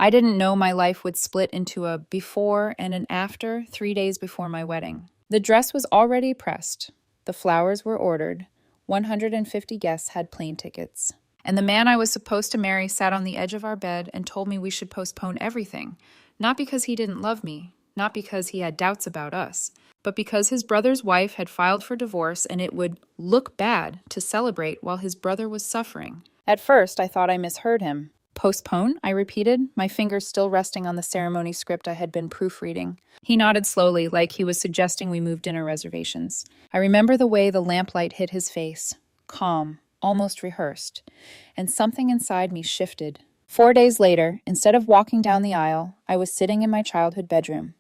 I didn't know my life would split into a before and an after 3 days before my wedding. The dress was already pressed. The flowers were ordered. 150 guests had plane tickets. And the man I was supposed to marry sat on the edge of our bed and told me we should postpone everything. Not because he didn't love me, not because he had doubts about us, but because his brother's wife had filed for divorce and it would look bad to celebrate while his brother was suffering. At first, I thought I misheard him. Postpone? I repeated, my fingers still resting on the ceremony script I had been proofreading. He nodded slowly, like he was suggesting we move dinner reservations. I remember the way the lamplight hit his face. Calm, almost rehearsed. And something inside me shifted. 4 days later, instead of walking down the aisle, I was sitting in my childhood bedroom.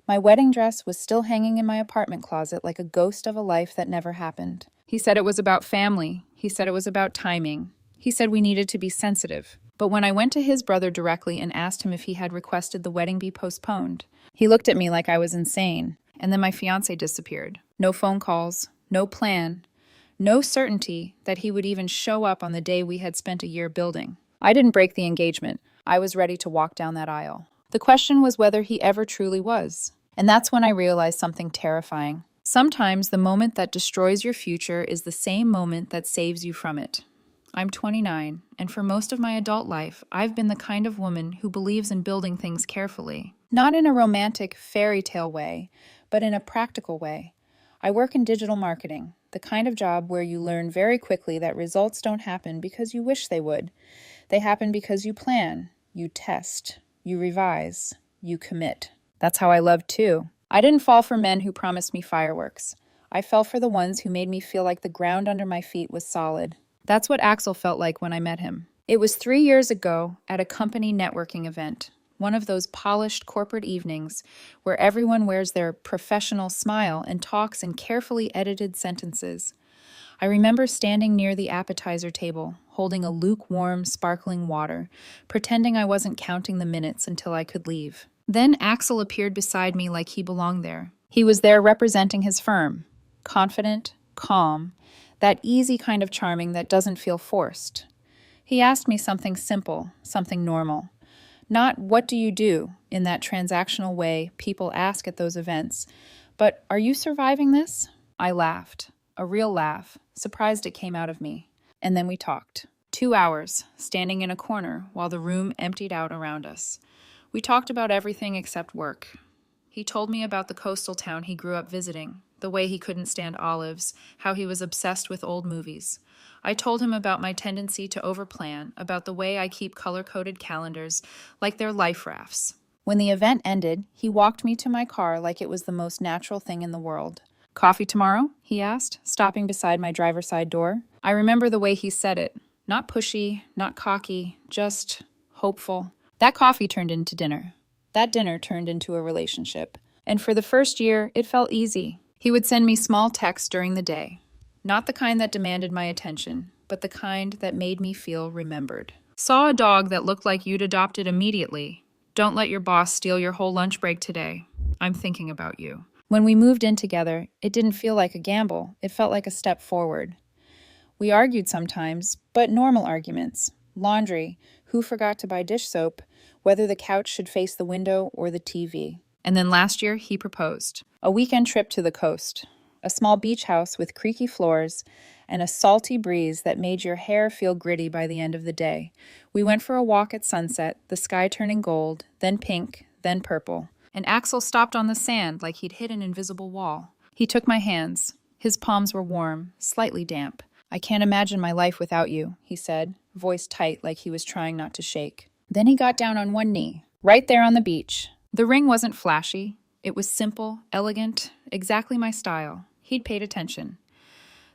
My wedding dress was still hanging in my apartment closet like a ghost of a life that never happened. He said it was about family. He said it was about timing. He said we needed to be sensitive. But when I went to his brother directly and asked him if he had requested the wedding be postponed, he looked at me like I was insane. And then my fiancé disappeared. No phone calls, no plan, no certainty that he would even show up on the day we had spent a year building. I didn't break the engagement. I was ready to walk down that aisle. The question was whether he ever truly was. And that's when I realized something terrifying. Sometimes the moment that destroys your future is the same moment that saves you from it. I'm 29, and for most of my adult life, I've been the kind of woman who believes in building things carefully. Not in a romantic fairy tale way, but in a practical way. I work in digital marketing, the kind of job where you learn very quickly that results don't happen because you wish they would. They happen because you plan, you test, you revise, you commit. That's how I loved too. I didn't fall for men who promised me fireworks. I fell for the ones who made me feel like the ground under my feet was solid. That's what Axel felt like when I met him. It was 3 years ago at a company networking event, one of those polished corporate evenings where everyone wears their professional smile and talks in carefully edited sentences. I remember standing near the appetizer table, holding a lukewarm, sparkling water, pretending I wasn't counting the minutes until I could leave. Then Axel appeared beside me like he belonged there. He was there representing his firm, confident, calm, that easy kind of charming that doesn't feel forced. He asked me something simple, something normal. Not what do you do in that transactional way people ask at those events, but are you surviving this? I laughed, a real laugh, surprised it came out of me. And then we talked. 2 hours, standing in a corner while the room emptied out around us. We talked about everything except work. He told me about the coastal town he grew up visiting, the way he couldn't stand olives, how he was obsessed with old movies. I told him about my tendency to overplan, about the way I keep color-coded calendars like they're life rafts. When the event ended, he walked me to my car like it was the most natural thing in the world. Coffee tomorrow? He asked, stopping beside my driver's side door. I remember the way he said it. Not pushy, not cocky, just hopeful. That coffee turned into dinner. That dinner turned into a relationship. And for the first year, it felt easy. He would send me small texts during the day. Not the kind that demanded my attention, but the kind that made me feel remembered. Saw a dog that looked like you'd adopt it immediately. Don't let your boss steal your whole lunch break today. I'm thinking about you. When we moved in together, it didn't feel like a gamble. It felt like a step forward. We argued sometimes, but normal arguments. Laundry, who forgot to buy dish soap, whether the couch should face the window or the TV. And then last year, he proposed. A weekend trip to the coast. A small beach house with creaky floors and a salty breeze that made your hair feel gritty by the end of the day. We went for a walk at sunset, the sky turning gold, then pink, then purple. And Axel stopped on the sand like he'd hit an invisible wall. He took my hands. His palms were warm, slightly damp. I can't imagine my life without you, he said, voice tight like he was trying not to shake. Then he got down on one knee, right there on the beach. The ring wasn't flashy. It was simple, elegant, exactly my style. He'd paid attention.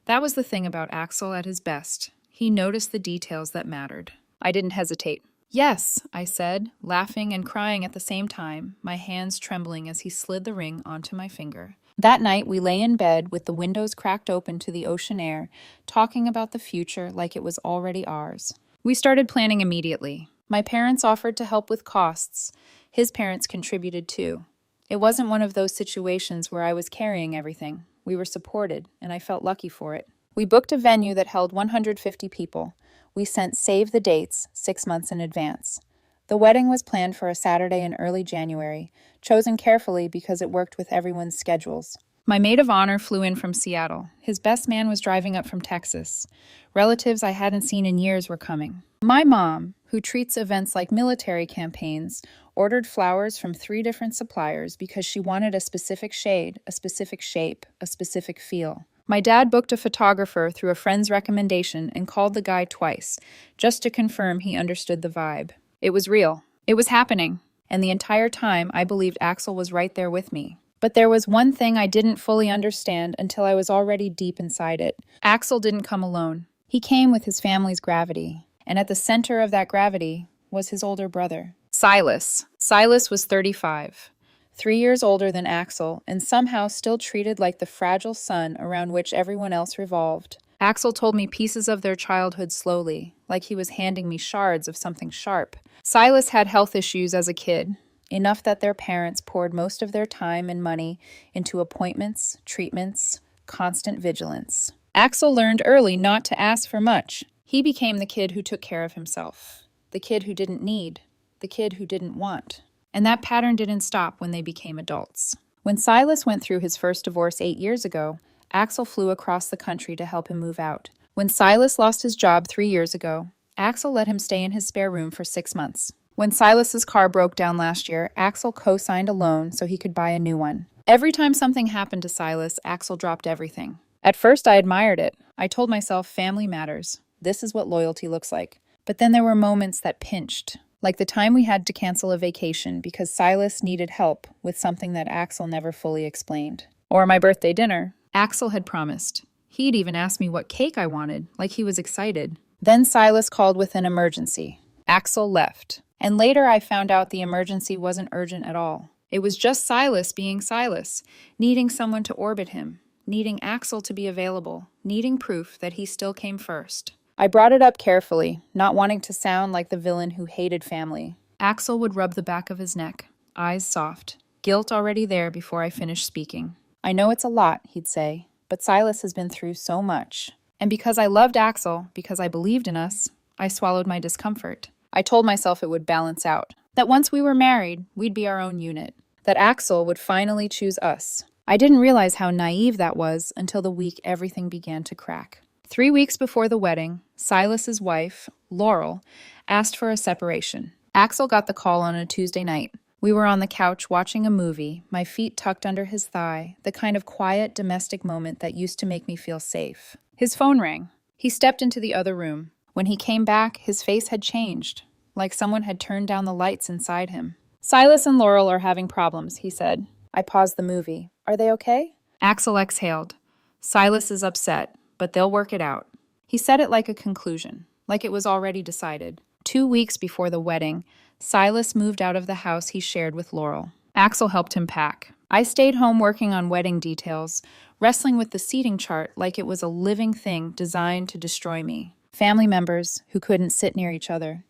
That was the thing about Axel at his best. He noticed the details that mattered. I didn't hesitate. Yes, I said, laughing and crying at the same time, my hands trembling as he slid the ring onto my finger. That night, we lay in bed with the windows cracked open to the ocean air, talking about the future like it was already ours. We started planning immediately. My parents offered to help with costs. His parents contributed too. It wasn't one of those situations where I was carrying everything. We were supported, and I felt lucky for it. We booked a venue that held 150 people. We sent save the dates 6 months in advance. The wedding was planned for a Saturday in early January, chosen carefully because it worked with everyone's schedules. My maid of honor flew in from Seattle. His best man was driving up from Texas. Relatives I hadn't seen in years were coming. My mom, who treats events like military campaigns, ordered flowers from 3 different suppliers because she wanted a specific shade, a specific shape, a specific feel. My dad booked a photographer through a friend's recommendation and called the guy twice, just to confirm he understood the vibe. It was real. It was happening. And the entire time, I believed Axel was right there with me. But there was one thing I didn't fully understand until I was already deep inside it. Axel didn't come alone. He came with his family's gravity. And at the center of that gravity was his older brother, Silas. Silas was 35, 3 years older than Axel, and somehow still treated like the fragile sun around which everyone else revolved. Axel told me pieces of their childhood slowly, like he was handing me shards of something sharp. Silas had health issues as a kid, enough that their parents poured most of their time and money into appointments, treatments, constant vigilance. Axel learned early not to ask for much. He became the kid who took care of himself, the kid who didn't need, the kid who didn't want. And that pattern didn't stop when they became adults. When Silas went through his first divorce 8 years ago, Axel flew across the country to help him move out. When Silas lost his job 3 years ago, Axel let him stay in his spare room for 6 months. When Silas's car broke down last year, Axel co-signed a loan so he could buy a new one. Every time something happened to Silas, Axel dropped everything. At first, I admired it. I told myself, family matters. This is what loyalty looks like. But then there were moments that pinched, like the time we had to cancel a vacation because Silas needed help with something that Axel never fully explained. Or my birthday dinner. Axel had promised. He'd even asked me what cake I wanted, like he was excited. Then Silas called with an emergency. Axel left. And later I found out the emergency wasn't urgent at all. It was just Silas being Silas, needing someone to orbit him, needing Axel to be available, needing proof that he still came first. I brought it up carefully, not wanting to sound like the villain who hated family. Axel would rub the back of his neck, eyes soft, guilt already there before I finished speaking. I know it's a lot, he'd say, but Silas has been through so much. And because I loved Axel, because I believed in us, I swallowed my discomfort. I told myself it would balance out, that once we were married, we'd be our own unit, that Axel would finally choose us. I didn't realize how naive that was until the week everything began to crack. 3 weeks before the wedding, Silas's wife, Laurel, asked for a separation. Axel got the call on a Tuesday night. We were on the couch watching a movie, my feet tucked under his thigh, the kind of quiet domestic moment that used to make me feel safe. His phone rang. He stepped into the other room. When he came back, his face had changed, like someone had turned down the lights inside him. Silas and Laurel are having problems, he said. I paused the movie. Are they okay? Axel exhaled. Silas is upset, but they'll work it out. He said it like a conclusion, like it was already decided. 2 weeks before the wedding, Silas moved out of the house he shared with Laurel. Axel helped him pack. I stayed home working on wedding details, wrestling with the seating chart like it was a living thing designed to destroy me. Family members who couldn't sit near each other.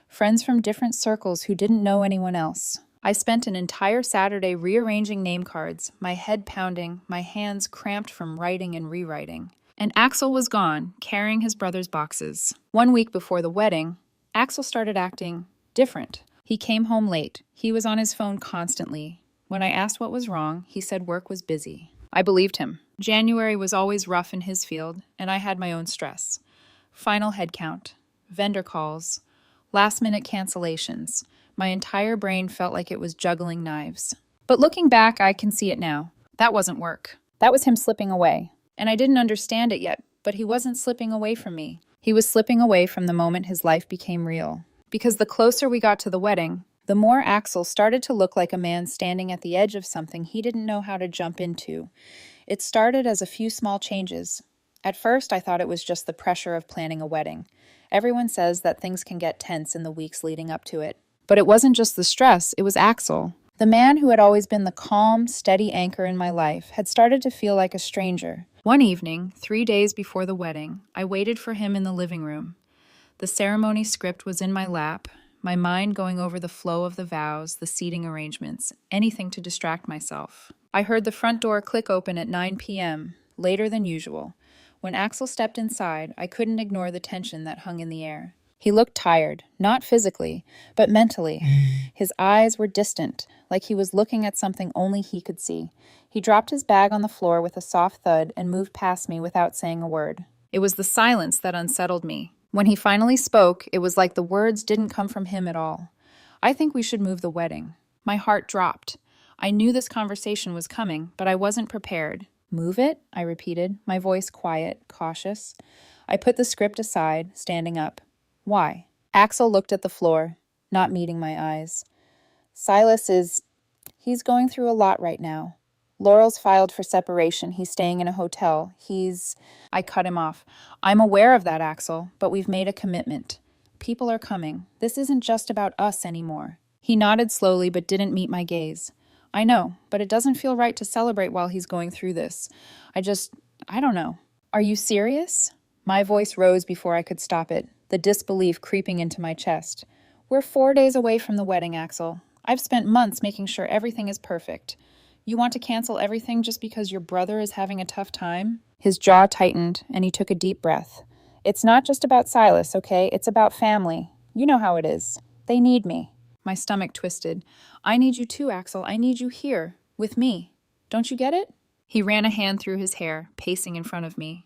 Friends from different circles who didn't know anyone else. I spent an entire Saturday rearranging name cards, my head pounding, my hands cramped from writing and rewriting. And Axel was gone, carrying his brother's boxes. 1 week before the wedding, Axel started acting different. He came home late. He was on his phone constantly. When I asked what was wrong, he said work was busy. I believed him. January was always rough in his field, and I had my own stress. Final headcount, vendor calls, last-minute cancellations. My entire brain felt like it was juggling knives. But looking back, I can see it now. That wasn't work. That was him slipping away. And I didn't understand it yet, but he wasn't slipping away from me. He was slipping away from the moment his life became real. Because the closer we got to the wedding, the more Axel started to look like a man standing at the edge of something he didn't know how to jump into. It started as a few small changes. At first, I thought it was just the pressure of planning a wedding. Everyone says that things can get tense in the weeks leading up to it. But it wasn't just the stress, it was Axel. The man who had always been the calm, steady anchor in my life had started to feel like a stranger. One evening, 3 days before the wedding, I waited for him in the living room. The ceremony script was in my lap, my mind going over the flow of the vows, the seating arrangements, anything to distract myself. I heard the front door click open at 9 p.m., later than usual. When Axel stepped inside, I couldn't ignore the tension that hung in the air. He looked tired, not physically, but mentally. His eyes were distant, like he was looking at something only he could see. He dropped his bag on the floor with a soft thud and moved past me without saying a word. It was the silence that unsettled me. When he finally spoke, it was like the words didn't come from him at all. I think we should move the wedding. My heart dropped. I knew this conversation was coming, but I wasn't prepared. Move it? I repeated, my voice quiet, cautious. I put the script aside, standing up. Why? Axel looked at the floor, not meeting my eyes. He's going through a lot right now. Laurel's filed for separation. He's staying in a hotel. I cut him off. I'm aware of that, Axel, but we've made a commitment. People are coming. This isn't just about us anymore. He nodded slowly but didn't meet my gaze. I know, but it doesn't feel right to celebrate while he's going through this. I don't know. Are you serious? My voice rose before I could stop it, the disbelief creeping into my chest. We're 4 days away from the wedding, Axel. I've spent months making sure everything is perfect. You want to cancel everything just because your brother is having a tough time? His jaw tightened, and he took a deep breath. It's not just about Silas, okay? It's about family. You know how it is. They need me. My stomach twisted. I need you too, Axel. I need you here, with me. Don't you get it? He ran a hand through his hair, pacing in front of me.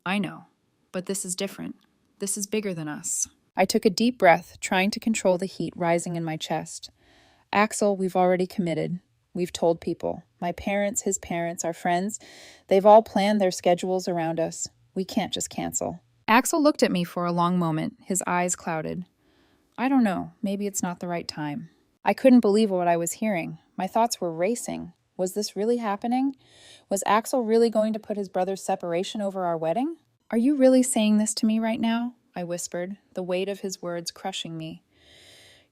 I know, but this is different. This is bigger than us. I took a deep breath, trying to control the heat rising in my chest. Axel, we've already committed. We've told people. My parents, his parents, our friends. They've all planned their schedules around us. We can't just cancel. Axel looked at me for a long moment, his eyes clouded. I don't know. Maybe it's not the right time. I couldn't believe what I was hearing. My thoughts were racing. Was this really happening? Was Axel really going to put his brother's separation over our wedding? Are you really saying this to me right now? I whispered, the weight of his words crushing me.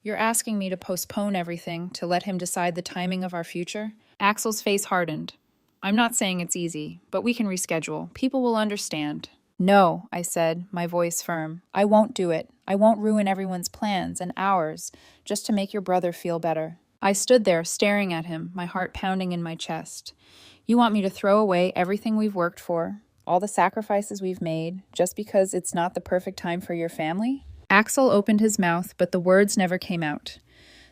You're asking me to postpone everything, to let him decide the timing of our future? Axel's face hardened. I'm not saying it's easy, but we can reschedule. People will understand. No, I said, my voice firm. I won't do it. I won't ruin everyone's plans and ours, just to make your brother feel better. I stood there, staring at him, my heart pounding in my chest. You want me to throw away everything we've worked for, all the sacrifices we've made, just because it's not the perfect time for your family? Axel opened his mouth, but the words never came out.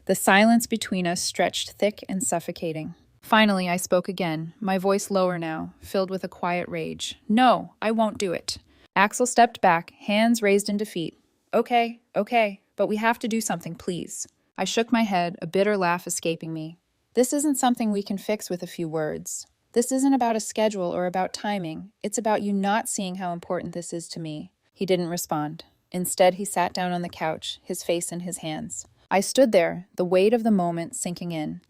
The silence between us stretched thick and suffocating. Finally, I spoke again, my voice lower now, filled with a quiet rage. No, I won't do it. Axel stepped back, hands raised in defeat. Okay, but we have to do something, please. I shook my head, a bitter laugh escaping me. This isn't something we can fix with a few words. This isn't about a schedule or about timing. It's about you not seeing how important this is to me. He didn't respond. Instead, he sat down on the couch, his face in his hands. I stood there, the weight of the moment sinking in.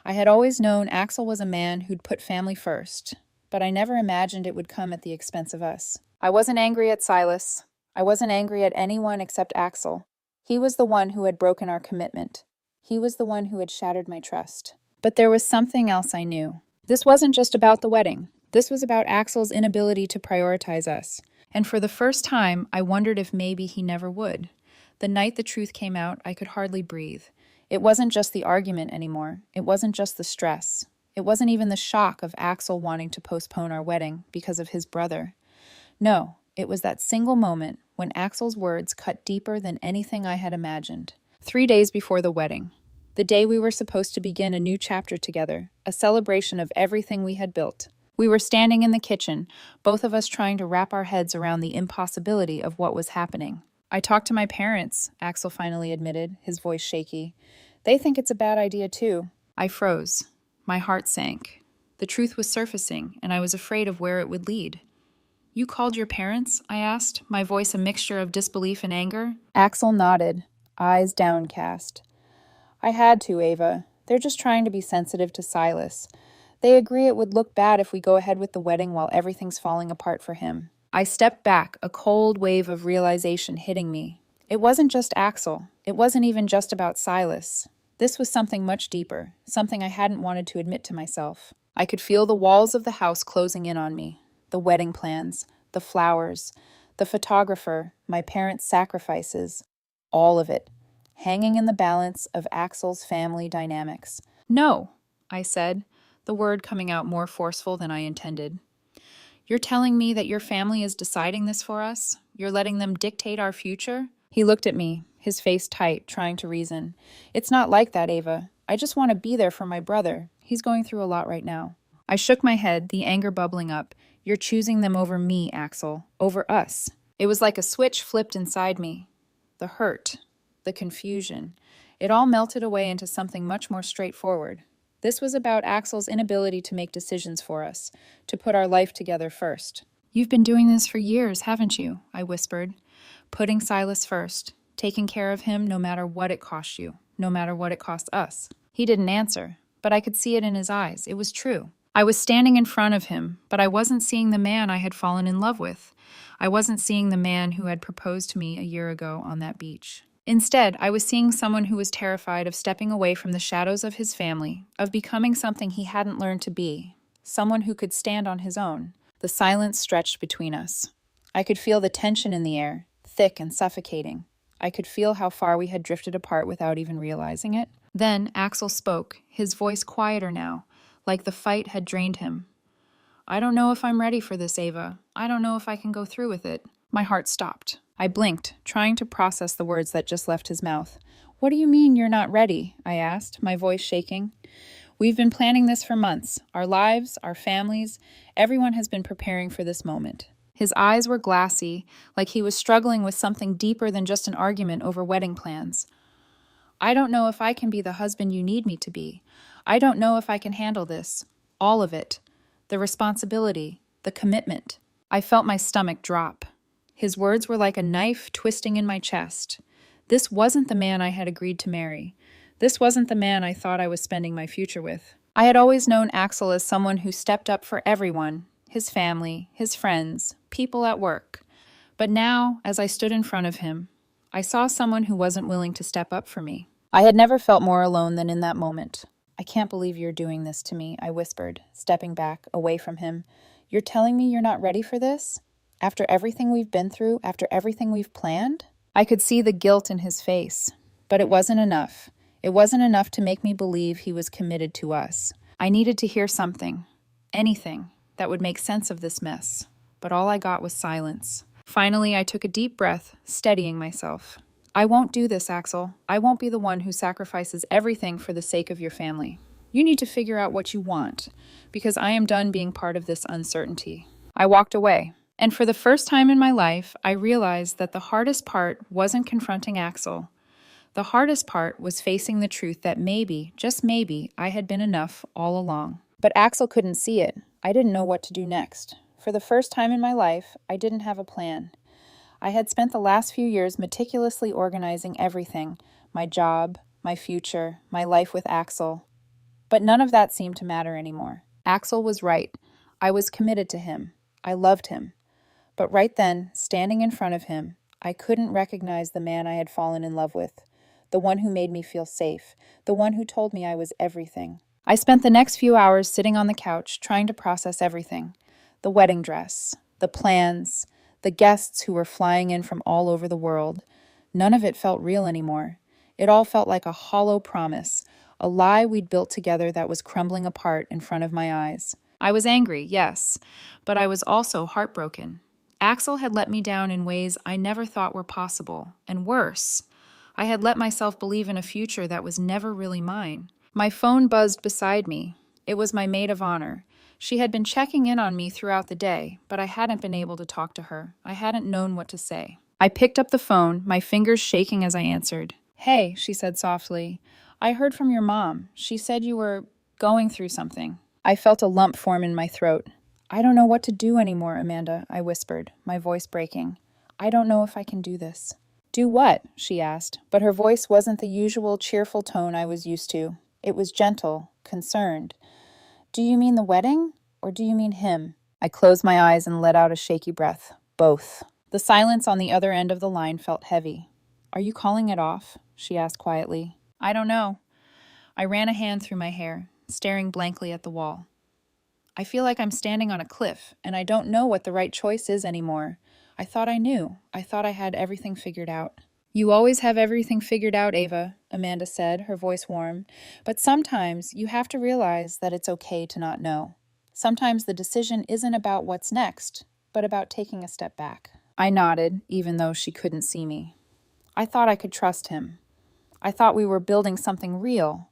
I had always known Axel was a man who'd put family first, but I never imagined it would come at the expense of us. I wasn't angry at Silas. I wasn't angry at anyone except Axel. He was the one who had broken our commitment. He was the one who had shattered my trust. But there was something else I knew. This wasn't just about the wedding. This was about Axel's inability to prioritize us. And for the first time, I wondered if maybe he never would. The night the truth came out, I could hardly breathe. It wasn't just the argument anymore. It wasn't just the stress. It wasn't even the shock of Axel wanting to postpone our wedding because of his brother. No, it was that single moment when Axel's words cut deeper than anything I had imagined. 3 days before the wedding. The day we were supposed to begin a new chapter together, a celebration of everything we had built. We were standing in the kitchen, both of us trying to wrap our heads around the impossibility of what was happening. I talked to my parents, Axel finally admitted, his voice shaky. They think it's a bad idea too. I froze. My heart sank. The truth was surfacing, and I was afraid of where it would lead. You called your parents? I asked, my voice a mixture of disbelief and anger. Axel nodded, eyes downcast. I had to, Ava. They're just trying to be sensitive to Silas. They agree it would look bad if we go ahead with the wedding while everything's falling apart for him. I stepped back, a cold wave of realization hitting me. It wasn't just Axel. It wasn't even just about Silas. This was something much deeper, something I hadn't wanted to admit to myself. I could feel the walls of the house closing in on me. The wedding plans, the flowers, the photographer, my parents' sacrifices, all of it, hanging in the balance of Axel's family dynamics. No, I said, the word coming out more forceful than I intended. You're telling me that your family is deciding this for us? You're letting them dictate our future? He looked at me, his face tight, trying to reason. It's not like that, Ava. I just want to be there for my brother. He's going through a lot right now. I shook my head, the anger bubbling up. You're choosing them over me, Axel. Over us. It was like a switch flipped inside me. The hurt, the confusion. It all melted away into something much more straightforward. This was about Axel's inability to make decisions for us, to put our life together first. You've been doing this for years, haven't you? I whispered. Putting Silas first, taking care of him no matter what it cost you, no matter what it cost us. He didn't answer, but I could see it in his eyes. It was true. I was standing in front of him, but I wasn't seeing the man I had fallen in love with. I wasn't seeing the man who had proposed to me a year ago on that beach. Instead, I was seeing someone who was terrified of stepping away from the shadows of his family, of becoming something he hadn't learned to be, someone who could stand on his own. The silence stretched between us. I could feel the tension in the air, thick and suffocating. I could feel how far we had drifted apart without even realizing it. Then Axel spoke, his voice quieter now, like the fight had drained him. I don't know if I'm ready for this, Ava. I don't know if I can go through with it. My heart stopped. I blinked, trying to process the words that just left his mouth. What do you mean you're not ready? I asked, my voice shaking. We've been planning this for months. Our lives, our families, everyone has been preparing for this moment. His eyes were glassy, like he was struggling with something deeper than just an argument over wedding plans. I don't know if I can be the husband you need me to be. I don't know if I can handle this. All of it. The responsibility, the commitment. I felt my stomach drop. His words were like a knife twisting in my chest. This wasn't the man I had agreed to marry. This wasn't the man I thought I was spending my future with. I had always known Axel as someone who stepped up for everyone, his family, his friends, people at work. But now, as I stood in front of him, I saw someone who wasn't willing to step up for me. I had never felt more alone than in that moment. I can't believe you're doing this to me, I whispered, stepping back, away from him. You're telling me you're not ready for this? After everything we've been through, after everything we've planned? I could see the guilt in his face, but it wasn't enough. It wasn't enough to make me believe he was committed to us. I needed to hear something, anything, that would make sense of this mess. But all I got was silence. Finally, I took a deep breath, steadying myself. I won't do this, Axel. I won't be the one who sacrifices everything for the sake of your family. You need to figure out what you want, because I am done being part of this uncertainty. I walked away, and for the first time in my life, I realized that the hardest part wasn't confronting Axel. The hardest part was facing the truth that maybe, just maybe, I had been enough all along. But Axel couldn't see it. I didn't know what to do next. For the first time in my life, I didn't have a plan. I had spent the last few years meticulously organizing everything, my job, my future, my life with Axel. But none of that seemed to matter anymore. Axel was right. I was committed to him. I loved him. But right then, standing in front of him, I couldn't recognize the man I had fallen in love with, the one who made me feel safe, the one who told me I was everything. I spent the next few hours sitting on the couch trying to process everything. The wedding dress, the plans, the guests who were flying in from all over the world. None of it felt real anymore. It all felt like a hollow promise, a lie we'd built together that was crumbling apart in front of my eyes. I was angry, yes, but I was also heartbroken. Axel had let me down in ways I never thought were possible, and worse, I had let myself believe in a future that was never really mine. My phone buzzed beside me. It was my maid of honor. She had been checking in on me throughout the day, but I hadn't been able to talk to her. I hadn't known what to say. I picked up the phone, my fingers shaking as I answered. Hey, she said softly. I heard from your mom. She said you were going through something. I felt a lump form in my throat. I don't know what to do anymore, Amanda, I whispered, my voice breaking. I don't know if I can do this. Do what? She asked, but her voice wasn't the usual cheerful tone I was used to. It was gentle, concerned. Do you mean the wedding, or do you mean him? I closed my eyes and let out a shaky breath. Both. The silence on the other end of the line felt heavy. Are you calling it off? She asked quietly. I don't know. I ran a hand through my hair, staring blankly at the wall. I feel like I'm standing on a cliff, and I don't know what the right choice is anymore. I thought I knew. I thought I had everything figured out. You always have everything figured out, Ava, Amanda said, her voice warm. But sometimes you have to realize that it's okay to not know. Sometimes the decision isn't about what's next, but about taking a step back. I nodded, even though she couldn't see me. I thought I could trust him. I thought we were building something real.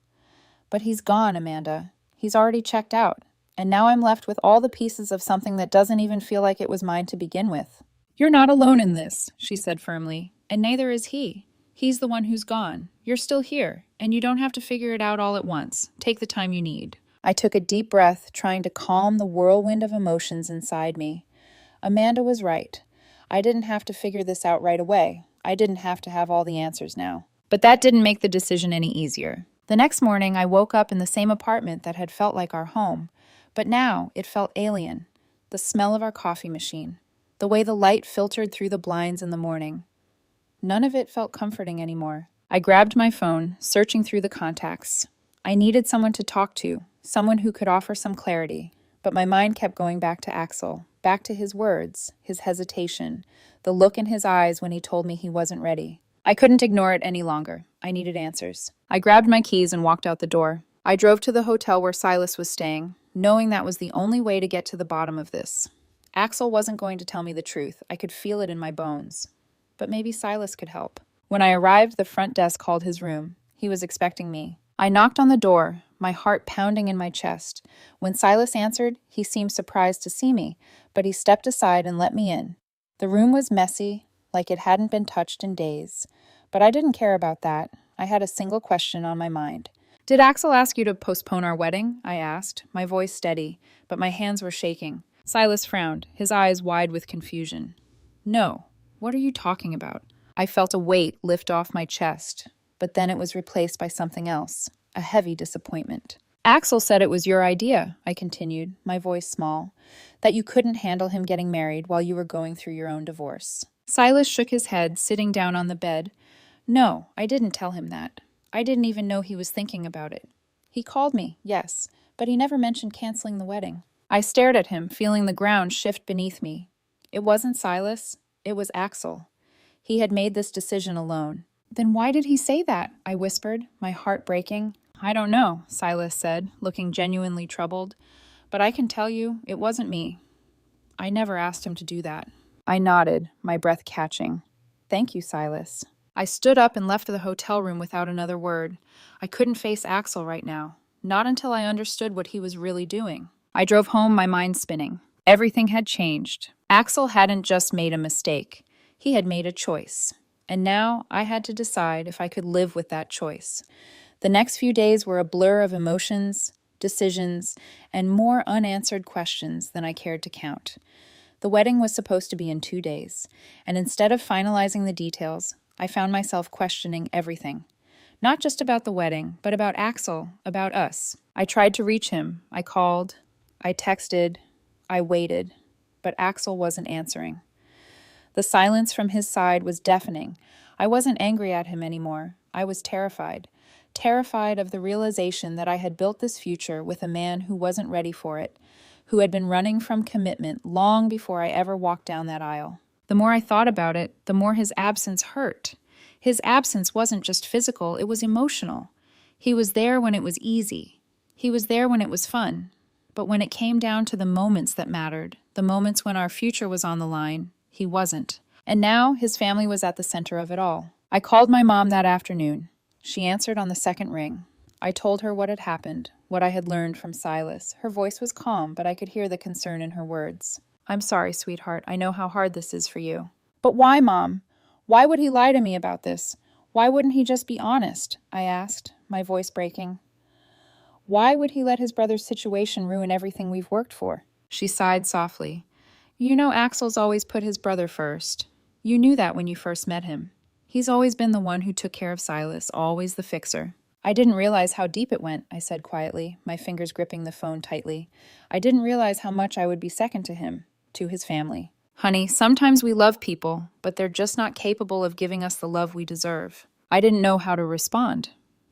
But he's gone, Amanda. He's already checked out. And now I'm left with all the pieces of something that doesn't even feel like it was mine to begin with. You're not alone in this, she said firmly, and neither is he. He's the one who's gone. You're still here, and you don't have to figure it out all at once. Take the time you need. I took a deep breath, trying to calm the whirlwind of emotions inside me. Amanda was right. I didn't have to figure this out right away. I didn't have to have all the answers now. But that didn't make the decision any easier. The next morning, I woke up in the same apartment that had felt like our home, but now it felt alien. The smell of our coffee machine, the way the light filtered through the blinds in the morning. None of it felt comforting anymore. I grabbed my phone, searching through the contacts. I needed someone to talk to, someone who could offer some clarity, but my mind kept going back to Axel, back to his words, his hesitation, the look in his eyes when he told me he wasn't ready. I couldn't ignore it any longer. I needed answers. I grabbed my keys and walked out the door. I drove to the hotel where Silas was staying, knowing that was the only way to get to the bottom of this. Axel wasn't going to tell me the truth. I could feel it in my bones. But maybe Silas could help. When I arrived, the front desk called his room. He was expecting me. I knocked on the door, my heart pounding in my chest. When Silas answered, he seemed surprised to see me, but he stepped aside and let me in. The room was messy, like it hadn't been touched in days. But I didn't care about that. I had a single question on my mind. Did Axel ask you to postpone our wedding? I asked, my voice steady, but my hands were shaking. Silas frowned, his eyes wide with confusion. No. What are you talking about? I felt a weight lift off my chest, but then it was replaced by something else, a heavy disappointment. Axel said it was your idea, I continued, my voice small, that you couldn't handle him getting married while you were going through your own divorce. Silas shook his head, sitting down on the bed. No, I didn't tell him that. I didn't even know he was thinking about it. He called me, yes, but he never mentioned canceling the wedding. I stared at him, feeling the ground shift beneath me. It wasn't Silas. It was Axel. He had made this decision alone. Then why did he say that? I whispered, my heart breaking. I don't know, Silas said, looking genuinely troubled. But I can tell you, it wasn't me. I never asked him to do that. I nodded, my breath catching. Thank you, Silas. I stood up and left the hotel room without another word. I couldn't face Axel right now, not until I understood what he was really doing. I drove home, my mind spinning. Everything had changed. Axel hadn't just made a mistake. He had made a choice. And now I had to decide if I could live with that choice. The next few days were a blur of emotions, decisions, and more unanswered questions than I cared to count. The wedding was supposed to be in 2 days, and instead of finalizing the details, I found myself questioning everything. Not just about the wedding, but about Axel, about us. I tried to reach him. I called. I texted. I waited. But Axel wasn't answering. The silence from his side was deafening. I wasn't angry at him anymore. I was terrified. Terrified of the realization that I had built this future with a man who wasn't ready for it, who had been running from commitment long before I ever walked down that aisle. The more I thought about it, the more his absence hurt. His absence wasn't just physical, it was emotional. He was there when it was easy. He was there when it was fun. But when it came down to the moments that mattered, the moments when our future was on the line, he wasn't. And now his family was at the center of it all. I called my mom that afternoon. She answered on the second ring. I told her what had happened, what I had learned from Silas. Her voice was calm, but I could hear the concern in her words. I'm sorry, sweetheart. I know how hard this is for you. But why, Mom? Why would he lie to me about this? Why wouldn't he just be honest? I asked, my voice breaking. Why would he let his brother's situation ruin everything we've worked for? She sighed softly. You know Axel's always put his brother first. You knew that when you first met him. He's always been the one who took care of Silas, always the fixer. I didn't realize how deep it went, I said quietly, my fingers gripping the phone tightly. I didn't realize how much I would be second to him, to his family. Honey, sometimes we love people, but they're just not capable of giving us the love we deserve. I didn't know how to respond.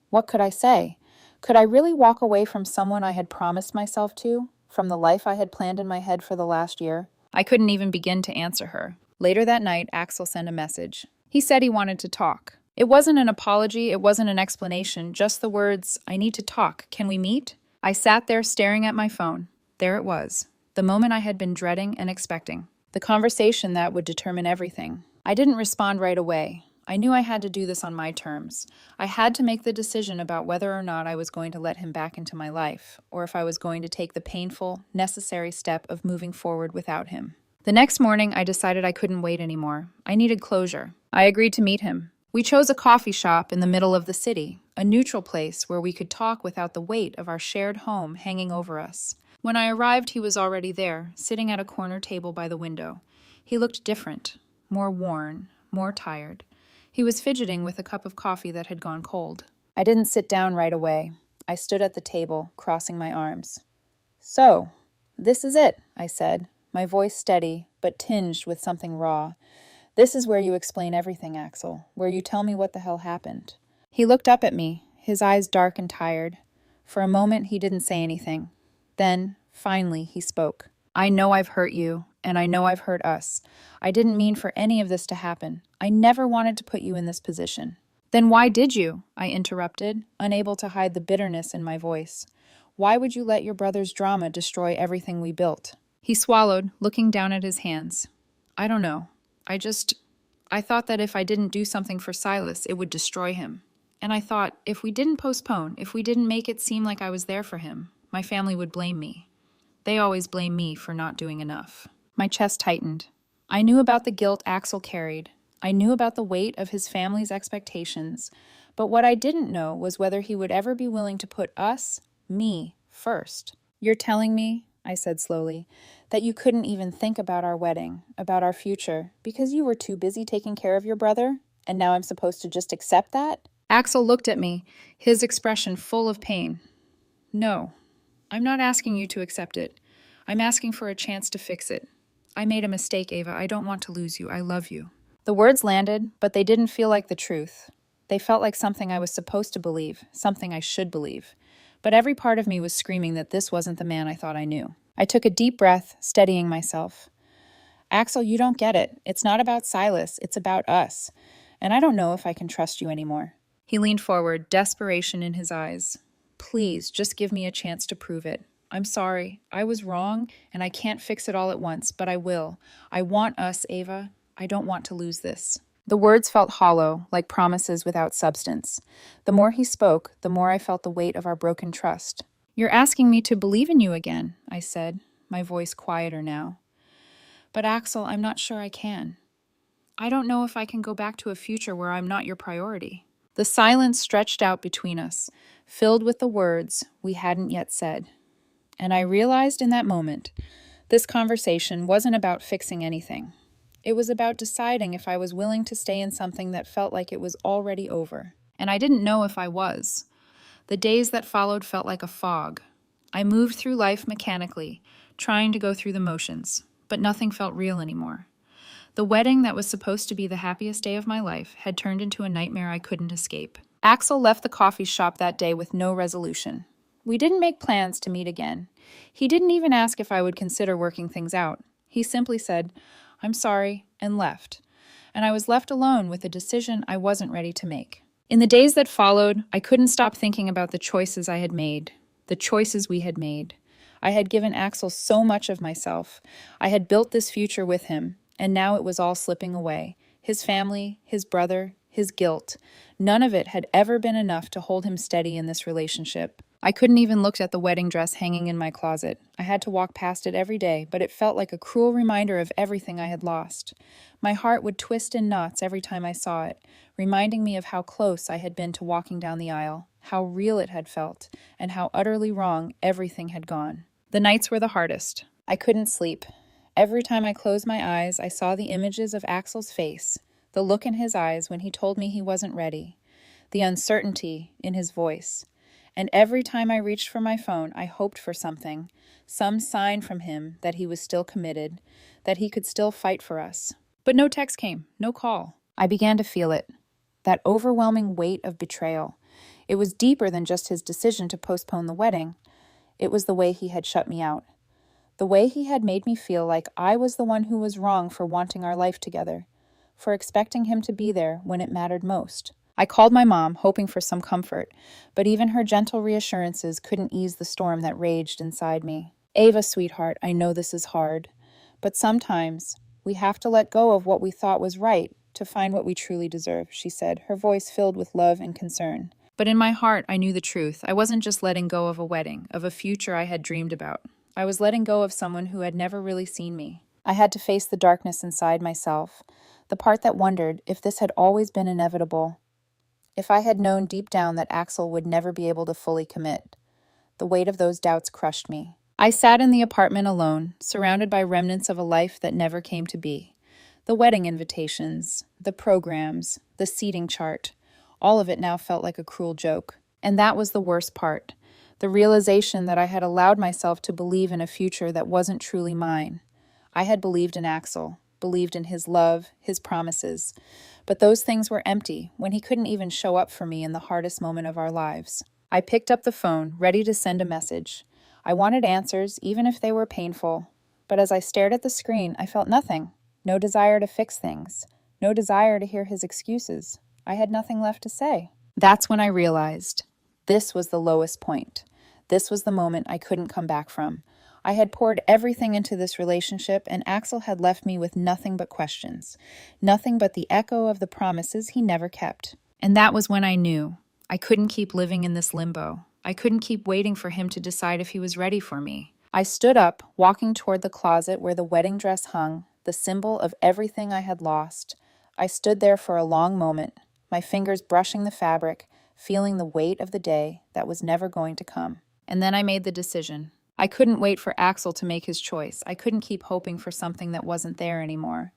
What could I say? Could I really walk away from someone I had promised myself to, from the life I had planned in my head for the last year? I couldn't even begin to answer her. Later that night, Axel sent a message. He said he wanted to talk. It wasn't an apology, it wasn't an explanation, just the words, I need to talk, can we meet? I sat there staring at my phone. There it was, the moment I had been dreading and expecting. The conversation that would determine everything. I didn't respond right away. I knew I had to do this on my terms. I had to make the decision about whether or not I was going to let him back into my life, or if I was going to take the painful, necessary step of moving forward without him. The next morning, I decided I couldn't wait anymore. I needed closure. I agreed to meet him. We chose a coffee shop in the middle of the city, a neutral place where we could talk without the weight of our shared home hanging over us. When I arrived, he was already there, sitting at a corner table by the window. He looked different, more worn, more tired. He was fidgeting with a cup of coffee that had gone cold. I didn't sit down right away. I stood at the table, crossing my arms. "So, this is it," I said, my voice steady, but tinged with something raw. "This is where you explain everything, Axel, where you tell me what the hell happened." He looked up at me, his eyes dark and tired. For a moment, he didn't say anything. Then, finally, he spoke. "I know I've hurt you, and I know I've hurt us. I didn't mean for any of this to happen. I never wanted to put you in this position." "Then why did you?" I interrupted, unable to hide the bitterness in my voice. "Why would you let your brother's drama destroy everything we built?" He swallowed, looking down at his hands. "I don't know. I thought that if I didn't do something for Silas, it would destroy him. And I thought, if we didn't postpone, if we didn't make it seem like I was there for him, my family would blame me. They always blame me for not doing enough." My chest tightened. I knew about the guilt Axel carried. I knew about the weight of his family's expectations. But what I didn't know was whether he would ever be willing to put us, me, first. "You're telling me," I said slowly, "that you couldn't even think about our wedding, about our future, because you were too busy taking care of your brother? And now I'm supposed to just accept that?" Axel looked at me, his expression full of pain. "No, I'm not asking you to accept it. I'm asking for a chance to fix it. I made a mistake, Ava. I don't want to lose you. I love you." The words landed, but they didn't feel like the truth. They felt like something I was supposed to believe, something I should believe. But every part of me was screaming that this wasn't the man I thought I knew. I took a deep breath, steadying myself. "Axel, you don't get it. It's not about Silas. It's about us. And I don't know if I can trust you anymore." He leaned forward, desperation in his eyes. "Please, just give me a chance to prove it. I'm sorry. I was wrong, and I can't fix it all at once, but I will. I want us, Ava. I don't want to lose this." The words felt hollow, like promises without substance. The more he spoke, the more I felt the weight of our broken trust. "You're asking me to believe in you again," I said, my voice quieter now. "But Axel, I'm not sure I can. I don't know if I can go back to a future where I'm not your priority." The silence stretched out between us, filled with the words we hadn't yet said. And I realized in that moment, this conversation wasn't about fixing anything. It was about deciding if I was willing to stay in something that felt like it was already over. And I didn't know if I was. The days that followed felt like a fog. I moved through life mechanically, trying to go through the motions, but nothing felt real anymore. The wedding that was supposed to be the happiest day of my life had turned into a nightmare I couldn't escape. Axel left the coffee shop that day with no resolution. We didn't make plans to meet again. He didn't even ask if I would consider working things out. He simply said, "I'm sorry," and left. And I was left alone with a decision I wasn't ready to make. In the days that followed, I couldn't stop thinking about the choices I had made, the choices we had made. I had given Axel so much of myself. I had built this future with him, and now it was all slipping away. His family, his brother, his guilt. None of it had ever been enough to hold him steady in this relationship. I couldn't even look at the wedding dress hanging in my closet. I had to walk past it every day, but it felt like a cruel reminder of everything I had lost. My heart would twist in knots every time I saw it, reminding me of how close I had been to walking down the aisle, how real it had felt, and how utterly wrong everything had gone. The nights were the hardest. I couldn't sleep. Every time I closed my eyes, I saw the images of Axel's face, the look in his eyes when he told me he wasn't ready, the uncertainty in his voice. And every time I reached for my phone, I hoped for something, some sign from him that he was still committed, that he could still fight for us. But no text came, no call. I began to feel it, that overwhelming weight of betrayal. It was deeper than just his decision to postpone the wedding. It was the way he had shut me out. The way he had made me feel like I was the one who was wrong for wanting our life together, for expecting him to be there when it mattered most. I called my mom, hoping for some comfort, but even her gentle reassurances couldn't ease the storm that raged inside me. "Ava, sweetheart, I know this is hard, but sometimes we have to let go of what we thought was right to to find what we truly deserve," she said, her voice filled with love and concern. But in my heart, I knew the truth. I wasn't just letting go of a wedding, of a future I had dreamed about. I was letting go of someone who had never really seen me. I had to face the darkness inside myself, the part that wondered if this had always been inevitable, if I had known deep down that Axel would never be able to fully commit. The weight of those doubts crushed me. I sat in the apartment alone, surrounded by remnants of a life that never came to be. The wedding invitations, the programs, the seating chart, all of it now felt like a cruel joke. And that was the worst part, the realization that I had allowed myself to believe in a future that wasn't truly mine. I had believed in Axel, believed in his love, his promises. But those things were empty when he couldn't even show up for me in the hardest moment of our lives. I picked up the phone, ready to send a message. I wanted answers, even if they were painful. But as I stared at the screen, I felt nothing. No desire to fix things. No desire to hear his excuses. I had nothing left to say. That's when I realized this was the lowest point. This was the moment I couldn't come back from. I had poured everything into this relationship, and Axel had left me with nothing but questions. Nothing but the echo of the promises he never kept. And that was when I knew. I couldn't keep living in this limbo. I couldn't keep waiting for him to decide if he was ready for me. I stood up, walking toward the closet where the wedding dress hung, the symbol of everything I had lost. I stood there for a long moment, my fingers brushing the fabric, feeling the weight of the day that was never going to come. And then I made the decision. I couldn't wait for Axel to make his choice. I couldn't keep hoping for something that wasn't there anymore.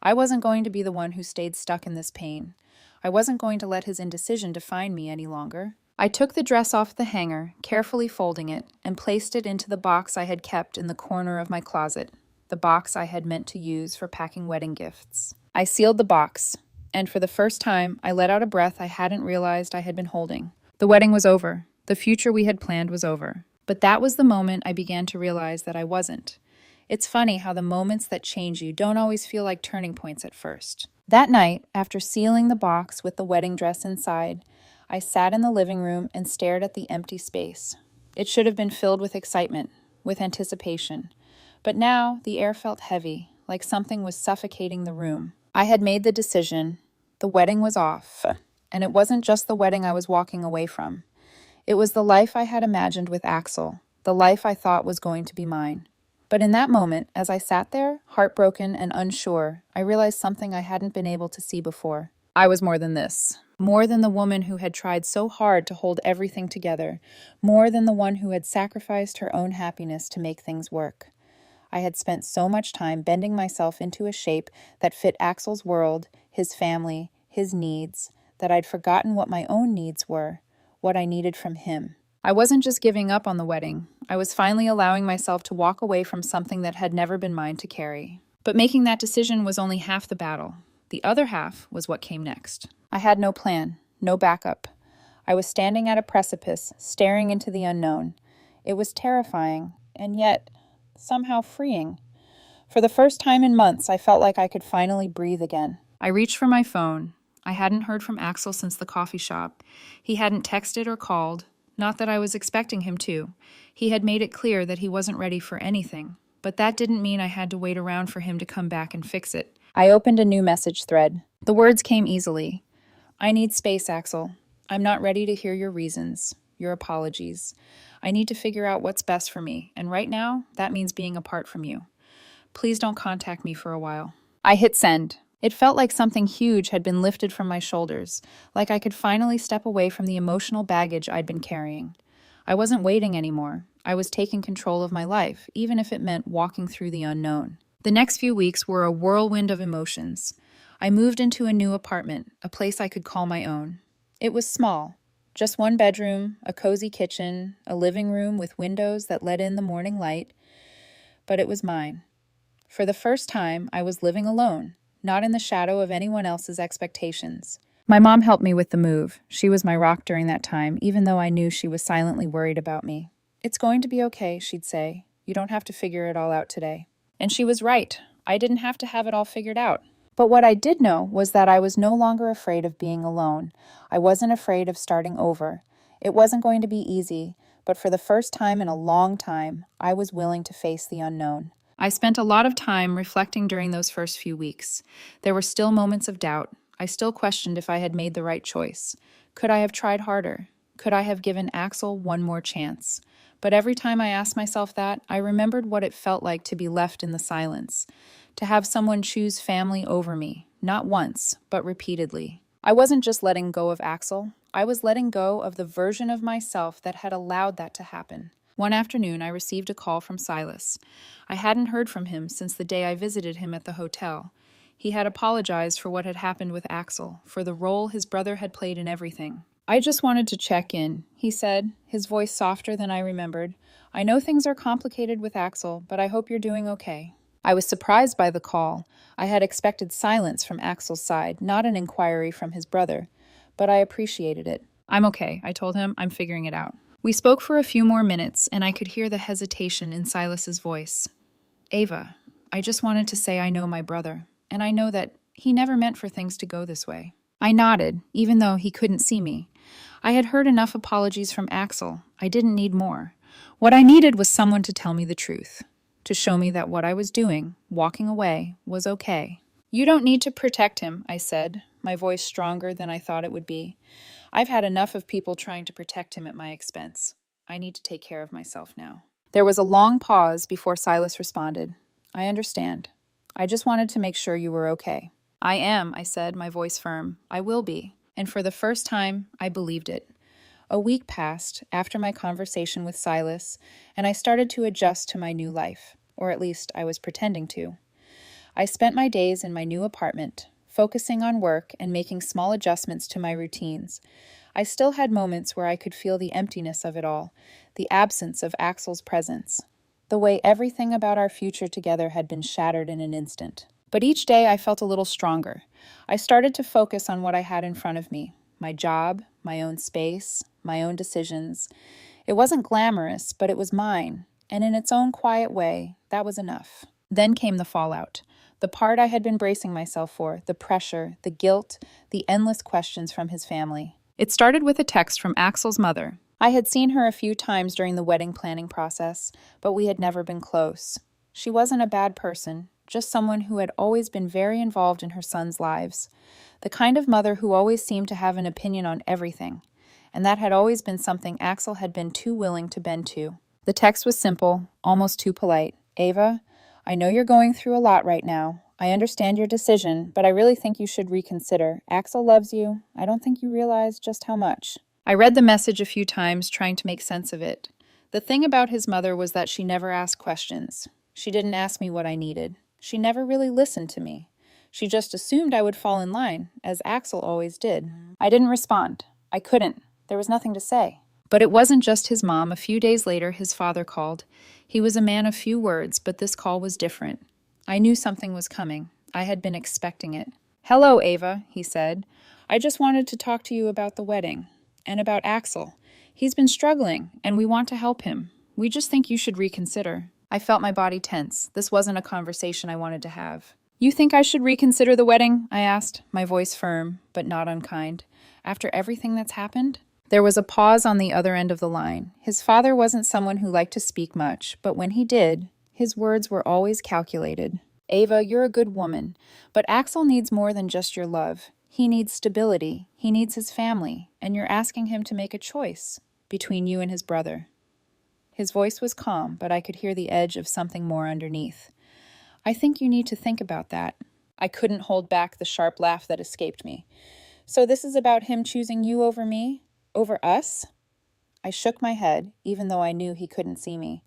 I wasn't going to be the one who stayed stuck in this pain. I wasn't going to let his indecision define me any longer. I took the dress off the hanger, carefully folding it, and placed it into the box I had kept in the corner of my closet, the box I had meant to use for packing wedding gifts. I sealed the box, and for the first time, I let out a breath I hadn't realized I had been holding. The wedding was over. The future we had planned was over. But that was the moment I began to realize that I wasn't. It's funny how the moments that change you don't always feel like turning points at first. That night, after sealing the box with the wedding dress inside, I sat in the living room and stared at the empty space. It should have been filled with excitement, with anticipation. But now the air felt heavy, like something was suffocating the room. I had made the decision. The wedding was off. And it wasn't just the wedding I was walking away from. It was the life I had imagined with Axel, the life I thought was going to be mine. But in that moment, as I sat there, heartbroken and unsure, I realized something I hadn't been able to see before. I was more than this. More than the woman who had tried so hard to hold everything together. More than the one who had sacrificed her own happiness to make things work. I had spent so much time bending myself into a shape that fit Axel's world, his family, his needs, that I'd forgotten what my own needs were, what I needed from him. I wasn't just giving up on the wedding. I was finally allowing myself to walk away from something that had never been mine to carry. But making that decision was only half the battle. The other half was what came next. I had no plan, no backup. I was standing at a precipice, staring into the unknown. It was terrifying, and yet somehow freeing. For the first time in months, I felt like I could finally breathe again. I reached for my phone. I hadn't heard from Axel since the coffee shop. He hadn't texted or called. Not that I was expecting him to. He had made it clear that he wasn't ready for anything. But that didn't mean I had to wait around for him to come back and fix it. I opened a new message thread. The words came easily. I need space, Axel. I'm not ready to hear your reasons, your apologies. I need to figure out what's best for me, and right now, that means being apart from you. Please don't contact me for a while. I hit send. It felt like something huge had been lifted from my shoulders, like I could finally step away from the emotional baggage I'd been carrying. I wasn't waiting anymore. I was taking control of my life, even if it meant walking through the unknown. The next few weeks were a whirlwind of emotions. I moved into a new apartment, a place I could call my own. It was small, just one bedroom, a cozy kitchen, a living room with windows that let in the morning light, but it was mine. For the first time, I was living alone, not in the shadow of anyone else's expectations. My mom helped me with the move. She was my rock during that time, even though I knew she was silently worried about me. It's going to be okay, she'd say. You don't have to figure it all out today. And she was right. I didn't have to have it all figured out. But what I did know was that I was no longer afraid of being alone. I wasn't afraid of starting over. It wasn't going to be easy, but for the first time in a long time, I was willing to face the unknown. I spent a lot of time reflecting during those first few weeks. There were still moments of doubt. I still questioned if I had made the right choice. Could I have tried harder? Could I have given Axel one more chance? But every time I asked myself that, I remembered what it felt like to be left in the silence, to have someone choose family over me, not once, but repeatedly. I wasn't just letting go of Axel, I was letting go of the version of myself that had allowed that to happen. One afternoon, I received a call from Silas. I hadn't heard from him since the day I visited him at the hotel. He had apologized for what had happened with Axel, for the role his brother had played in everything. I just wanted to check in, he said, his voice softer than I remembered. I know things are complicated with Axel, but I hope you're doing okay. I was surprised by the call. I had expected silence from Axel's side, not an inquiry from his brother, but I appreciated it. I'm okay, I told him. I'm figuring it out. We spoke for a few more minutes, and I could hear the hesitation in Silas's voice. Ava, I just wanted to say I know my brother, and I know that he never meant for things to go this way. I nodded, even though he couldn't see me. I had heard enough apologies from Axel. I didn't need more. What I needed was someone to tell me the truth, to show me that what I was doing, walking away, was okay. You don't need to protect him, I said, my voice stronger than I thought it would be. I've had enough of people trying to protect him at my expense. I need to take care of myself now. There was a long pause before Silas responded. I understand. I just wanted to make sure you were okay. I am, I said, my voice firm. I will be. And for the first time, I believed it. A week passed after my conversation with Silas, and I started to adjust to my new life, or at least I was pretending to. I spent my days in my new apartment, focusing on work and making small adjustments to my routines. I still had moments where I could feel the emptiness of it all, the absence of Axel's presence, the way everything about our future together had been shattered in an instant. But each day I felt a little stronger. I started to focus on what I had in front of me, my job, my own space, my own decisions. It wasn't glamorous, but it was mine, and in its own quiet way, that was enough. Then came the fallout. The part I had been bracing myself for, the pressure, the guilt, the endless questions from his family. It started with a text from Axel's mother. I had seen her a few times during the wedding planning process, but we had never been close. She wasn't a bad person, just someone who had always been very involved in her son's lives. The kind of mother who always seemed to have an opinion on everything. And that had always been something Axel had been too willing to bend to. The text was simple, almost too polite. Ava, I know you're going through a lot right now. I understand your decision, but I really think you should reconsider. Axel loves you. I don't think you realize just how much. I read the message a few times, trying to make sense of it. The thing about his mother was that she never asked questions. She didn't ask me what I needed. She never really listened to me. She just assumed I would fall in line, as Axel always did. I didn't respond. I couldn't. There was nothing to say. But it wasn't just his mom. A few days later, his father called. He was a man of few words, but this call was different. I knew something was coming. I had been expecting it. Hello, Ava, he said. I just wanted to talk to you about the wedding, and about Axel. He's been struggling, and we want to help him. We just think you should reconsider. I felt my body tense. This wasn't a conversation I wanted to have. You think I should reconsider the wedding? I asked, my voice firm, but not unkind. After everything that's happened? There was a pause on the other end of the line. His father wasn't someone who liked to speak much, but when he did, his words were always calculated. Ava, you're a good woman, but Axel needs more than just your love. He needs stability. He needs his family, and you're asking him to make a choice between you and his brother. His voice was calm, but I could hear the edge of something more underneath. I think you need to think about that. I couldn't hold back the sharp laugh that escaped me. So this is about him choosing you over me? Over us? I shook my head, even though I knew he couldn't see me.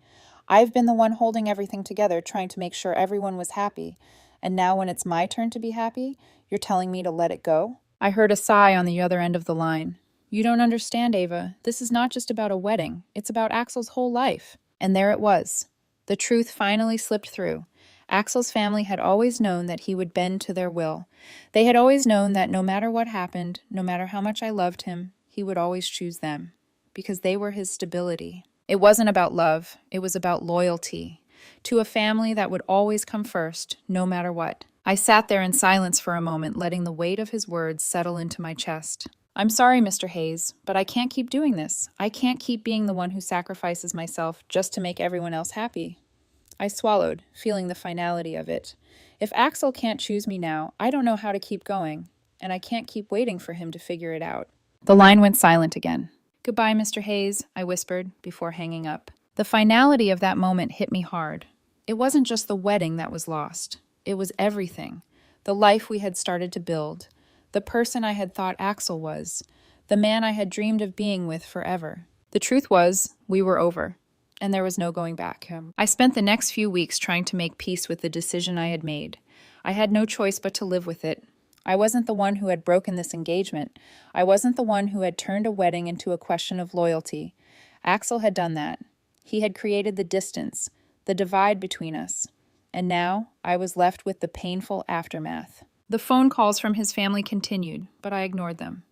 I've been the one holding everything together, trying to make sure everyone was happy. And now when it's my turn to be happy, you're telling me to let it go? I heard a sigh on the other end of the line. You don't understand, Ava. This is not just about a wedding. It's about Axel's whole life. And there it was. The truth finally slipped through. Axel's family had always known that he would bend to their will. They had always known that no matter what happened, no matter how much I loved him, he would always choose them, because they were his stability. It wasn't about love, it was about loyalty, to a family that would always come first, no matter what. I sat there in silence for a moment, letting the weight of his words settle into my chest. I'm sorry, Mr. Hayes, but I can't keep doing this. I can't keep being the one who sacrifices myself just to make everyone else happy. I swallowed, feeling the finality of it. If Axel can't choose me now, I don't know how to keep going, and I can't keep waiting for him to figure it out. The line went silent again. "Goodbye, Mr. Hayes," I whispered before hanging up. The finality of that moment hit me hard. It wasn't just the wedding that was lost. It was everything. The life we had started to build. The person I had thought Axel was. The man I had dreamed of being with forever. The truth was, we were over, and there was no going back. I spent the next few weeks trying to make peace with the decision I had made. I had no choice but to live with it. I wasn't the one who had broken this engagement. I wasn't the one who had turned a wedding into a question of loyalty. Axel had done that. He had created the distance, the divide between us. And now I was left with the painful aftermath. The phone calls from his family continued, but I ignored them.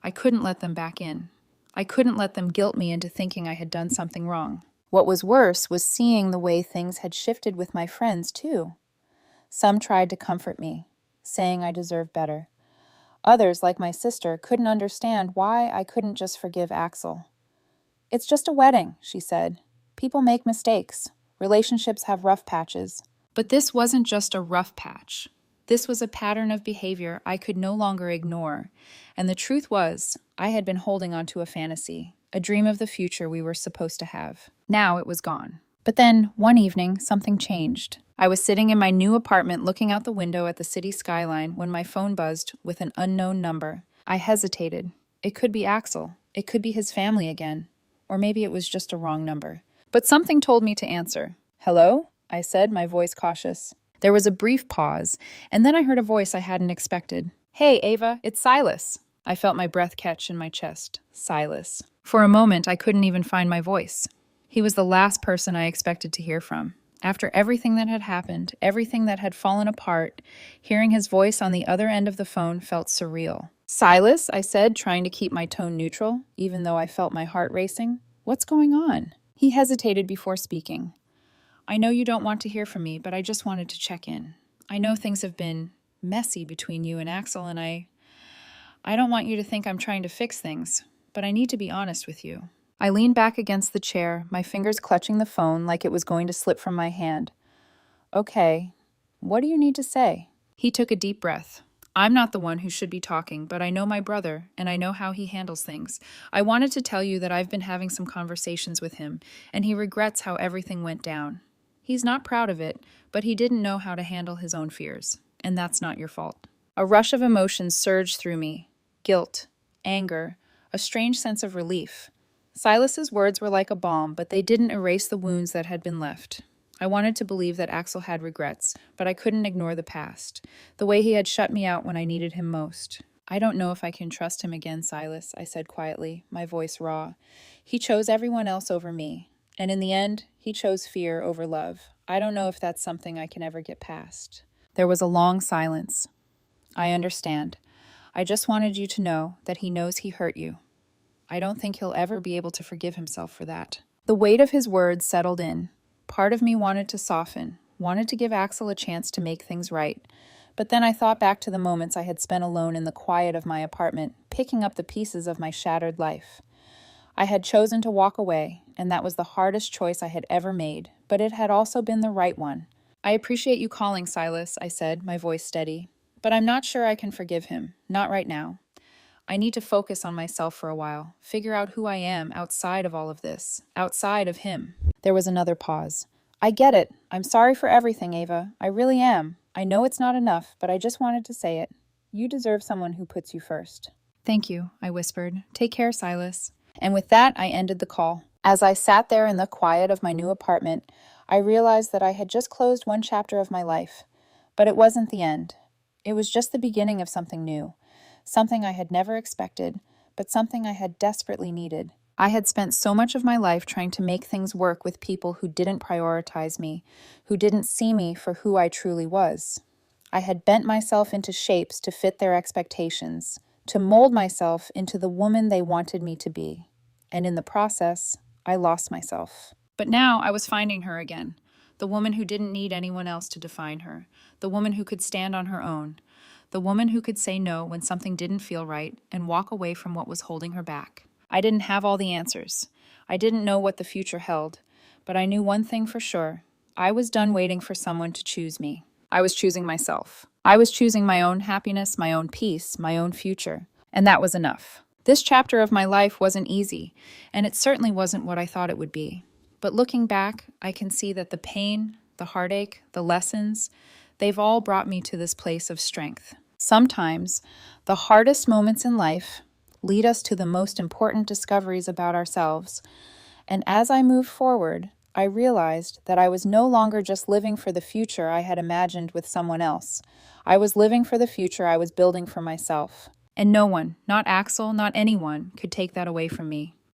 I couldn't let them back in. I couldn't let them guilt me into thinking I had done something wrong. What was worse was seeing the way things had shifted with my friends, too. Some tried to comfort me, saying I deserved better. Others, like my sister, couldn't understand why I couldn't just forgive Axel. "It's just a wedding," she said. "People make mistakes. Relationships have rough patches." But this wasn't just a rough patch. This was a pattern of behavior I could no longer ignore. And the truth was, I had been holding on to a fantasy, a dream of the future we were supposed to have. Now it was gone. But then, one evening, something changed. I was sitting in my new apartment looking out the window at the city skyline when my phone buzzed with an unknown number. I hesitated. It could be Axel. It could be his family again. Or maybe it was just a wrong number. But something told me to answer. "Hello?" I said, my voice cautious. There was a brief pause, and then I heard a voice I hadn't expected. "Hey, Ava, it's Silas." I felt my breath catch in my chest. Silas. For a moment, I couldn't even find my voice. He was the last person I expected to hear from. After everything that had happened, everything that had fallen apart, hearing his voice on the other end of the phone felt surreal. "Silas," I said, trying to keep my tone neutral, even though I felt my heart racing. "What's going on?" He hesitated before speaking. "I know you don't want to hear from me, but I just wanted to check in. I know things have been messy between you and Axel, and I don't want you to think I'm trying to fix things, but I need to be honest with you." I leaned back against the chair, my fingers clutching the phone like it was going to slip from my hand. "Okay, what do you need to say?" He took a deep breath. "I'm not the one who should be talking, but I know my brother, and I know how he handles things. I wanted to tell you that I've been having some conversations with him, and he regrets how everything went down. He's not proud of it, but he didn't know how to handle his own fears, and that's not your fault." A rush of emotions surged through me. Guilt, anger, a strange sense of relief. Silas's words were like a balm, but they didn't erase the wounds that had been left. I wanted to believe that Axel had regrets, but I couldn't ignore the past, the way he had shut me out when I needed him most. "I don't know if I can trust him again, Silas," I said quietly, my voice raw. "He chose everyone else over me, and in the end, he chose fear over love. I don't know if that's something I can ever get past." There was a long silence. "I understand. I just wanted you to know that he knows he hurt you. I don't think he'll ever be able to forgive himself for that." The weight of his words settled in. Part of me wanted to soften, wanted to give Axel a chance to make things right. But then I thought back to the moments I had spent alone in the quiet of my apartment, picking up the pieces of my shattered life. I had chosen to walk away, and that was the hardest choice I had ever made, but it had also been the right one. "I appreciate you calling, Silas," I said, my voice steady. "But I'm not sure I can forgive him, not right now. I need to focus on myself for a while, figure out who I am outside of all of this, outside of him." There was another pause. "I get it. I'm sorry for everything, Ava. I really am. I know it's not enough, but I just wanted to say it. You deserve someone who puts you first." "Thank you," I whispered. "Take care, Silas." And with that, I ended the call. As I sat there in the quiet of my new apartment, I realized that I had just closed one chapter of my life. But it wasn't the end. It was just the beginning of something new. Something I had never expected, but something I had desperately needed. I had spent so much of my life trying to make things work with people who didn't prioritize me, who didn't see me for who I truly was. I had bent myself into shapes to fit their expectations, to mold myself into the woman they wanted me to be. And in the process, I lost myself. But now I was finding her again, the woman who didn't need anyone else to define her, the woman who could stand on her own, the woman who could say no when something didn't feel right and walk away from what was holding her back. I didn't have all the answers. I didn't know what the future held, but I knew one thing for sure. I was done waiting for someone to choose me. I was choosing myself. I was choosing my own happiness, my own peace, my own future. And that was enough. This chapter of my life wasn't easy, and it certainly wasn't what I thought it would be. But looking back, I can see that the pain, the heartache, the lessons, they've all brought me to this place of strength. Sometimes, the hardest moments in life lead us to the most important discoveries about ourselves. And as I moved forward, I realized that I was no longer just living for the future I had imagined with someone else. I was living for the future I was building for myself. And no one, not Axel, not anyone, could take that away from me.